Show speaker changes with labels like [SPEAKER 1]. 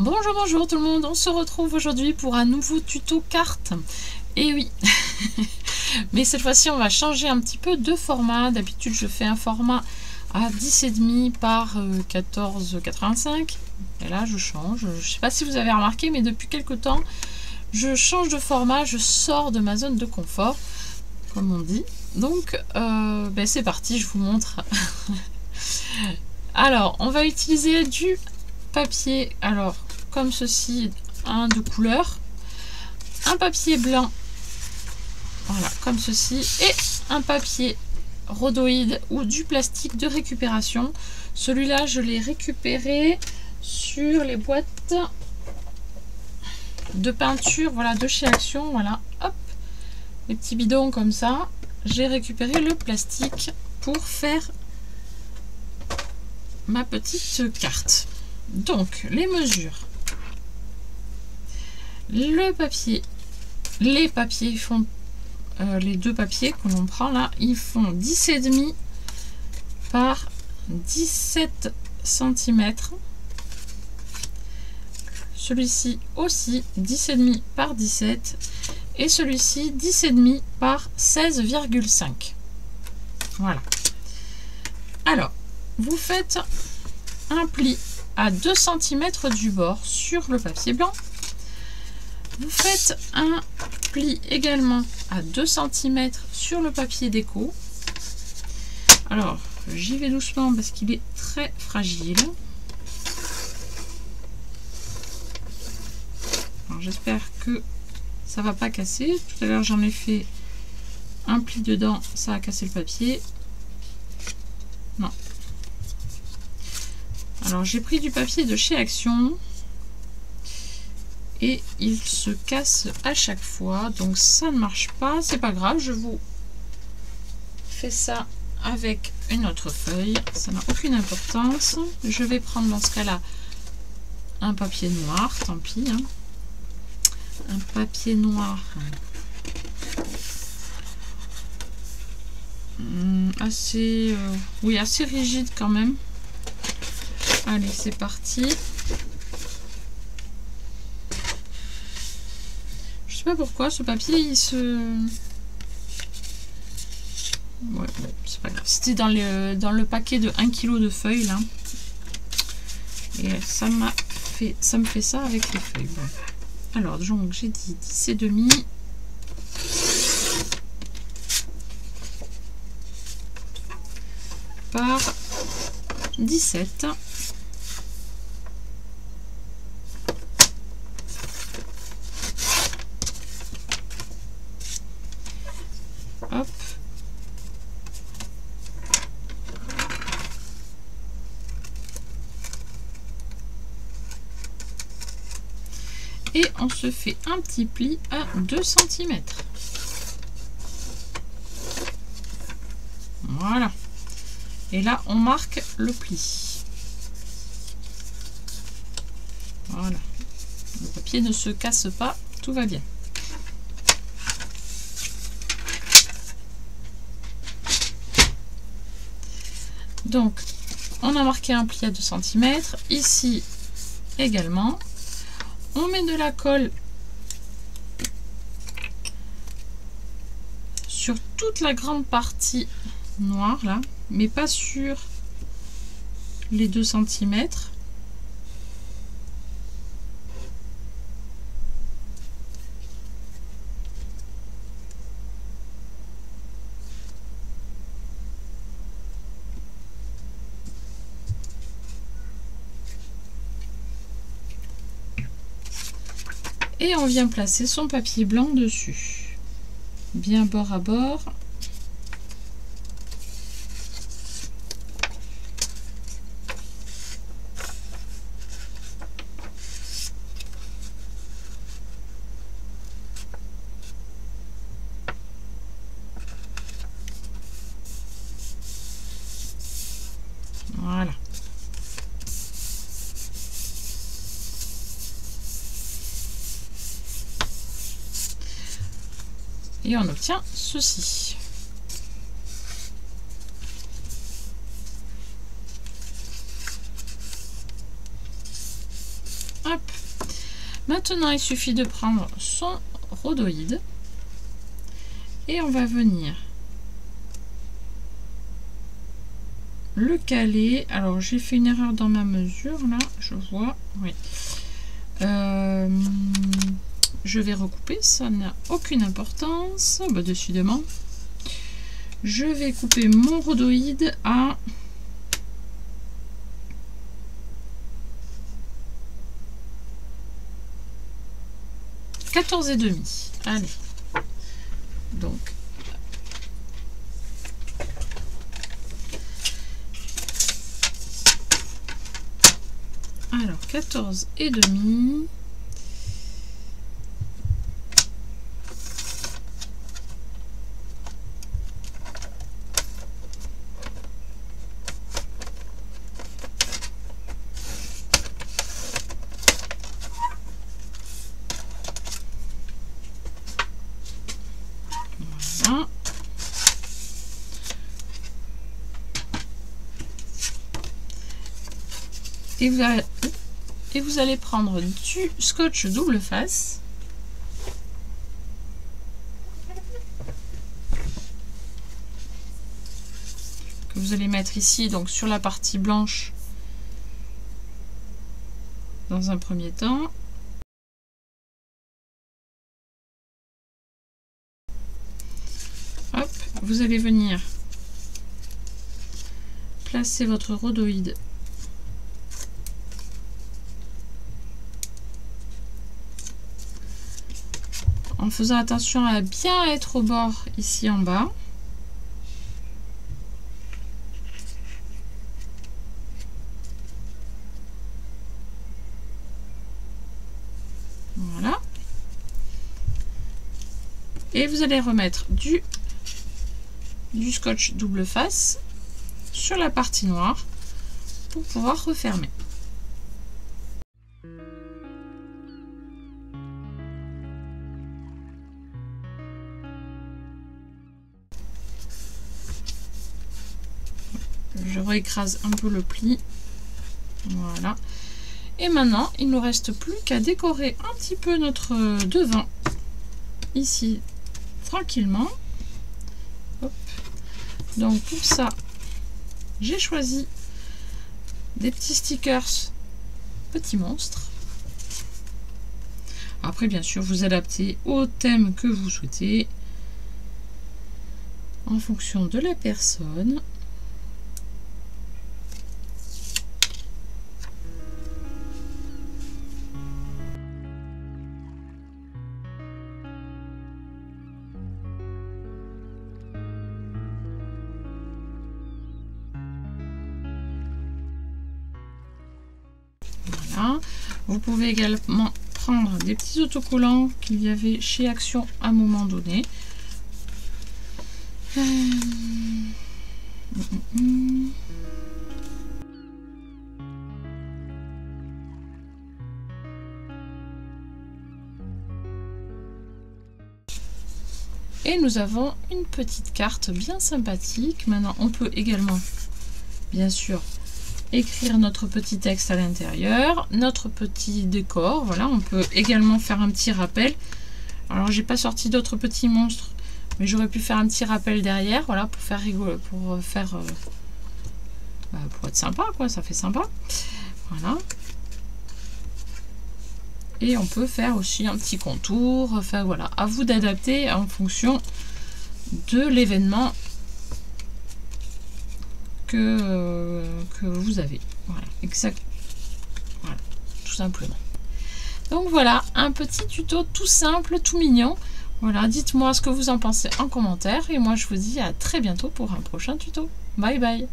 [SPEAKER 1] Bonjour, bonjour tout le monde, on se retrouve aujourd'hui pour un nouveau tuto carte. Et oui, mais cette fois-ci on va changer un petit peu de format. D'habitude je fais un format à 10,5 par 14,85. Et là je change, je ne sais pas si vous avez remarqué, mais depuis quelques temps je change de format, je sors de ma zone de confort, comme on dit. Donc c'est parti, je vous montre. Alors on va utiliser du papier, alors comme ceci, un de couleur, un papier blanc, voilà, comme ceci, et un papier rhodoïde ou du plastique de récupération. Celui-là, je l'ai récupéré sur les boîtes de peinture, voilà, de chez Action, voilà, hop, les petits bidons comme ça. J'ai récupéré le plastique pour faire ma petite carte. Donc, les mesures. Le papier, les papiers font, les deux papiers que l'on prend là, ils font 10,5 par 17 cm. Celui-ci aussi 10,5 par 17 et celui-ci 10,5 par 16,5. Voilà. Alors, vous faites un pli à 2 cm du bord sur le papier blanc. Vous faites un pli également à 2 cm sur le papier déco. Alors, j'y vais doucement parce qu'il est très fragile. J'espère que ça va pas casser. Tout à l'heure, j'en ai fait un pli dedans, ça a cassé le papier. Non. Alors, j'ai pris du papier de chez Action. Et il se casse à chaque fois, donc ça ne marche pas, c'est pas grave, je vous fais ça avec une autre feuille, ça n'a aucune importance. Je vais prendre dans ce cas là un papier noir, tant pis, hein. Un papier noir assez oui, assez rigide quand même. Allez, c'est parti. Je sais pas pourquoi ce papier il se... Ouais, bon, c'est pas grave. C'était dans le paquet de 1 kg de feuilles là. Et ça me fait ça avec les feuilles. Bon. Alors donc j'ai dit 10,5 par 17. Hop. Et on se fait un petit pli à 2 cm. Voilà. Et là, on marque le pli. Voilà. Le papier ne se casse pas, tout va bien. Donc, on a marqué un pli à 2 cm. Ici également. On met de la colle sur toute la grande partie noire, là, mais pas sur les 2 cm. Et on vient placer son papier blanc dessus, bien bord à bord. Voilà. Et on obtient ceci. Hop. Maintenant, il suffit de prendre son rhodoïde et on va venir le caler. Alors, j'ai fait une erreur dans ma mesure, là, je vois, oui. Je vais recouper, ça n'a aucune importance, bah, décidément. Je vais couper mon rhodoïde à 14,5. Allez, donc alors 14,5. Et vous allez prendre du scotch double face que vous allez mettre ici, donc sur la partie blanche dans un premier temps. Hop, vous allez venir placer votre rhodoïde en faisant attention à bien être au bord ici en bas. Voilà. Et vous allez remettre du scotch double face sur la partie noire pour pouvoir refermer. Je réécrase un peu le pli. Voilà. Et maintenant, il ne nous reste plus qu'à décorer un petit peu notre devant ici tranquillement. Hop. Donc pour ça, j'ai choisi des petits stickers petits monstres. Après, bien sûr, vous adaptez au thème que vous souhaitez en fonction de la personne. Voilà. Vous pouvez également prendre des petits autocollants qu'il y avait chez Action à un moment donné. Et nous avons une petite carte bien sympathique. Maintenant, on peut également, bien sûr, écrire notre petit texte à l'intérieur, notre petit décor. Voilà, on peut également faire un petit rappel. Alors, j'ai pas sorti d'autres petits monstres, mais j'aurais pu faire un petit rappel derrière, voilà, pour faire rigolo, pour être sympa, quoi. Ça fait sympa. Voilà. Et on peut faire aussi un petit contour. Enfin voilà, à vous d'adapter en fonction de l'événement que vous avez. Voilà, exact. Voilà, tout simplement. Donc voilà, un petit tuto tout simple, tout mignon. Voilà, dites-moi ce que vous en pensez en commentaire. Et moi, je vous dis à très bientôt pour un prochain tuto. Bye bye.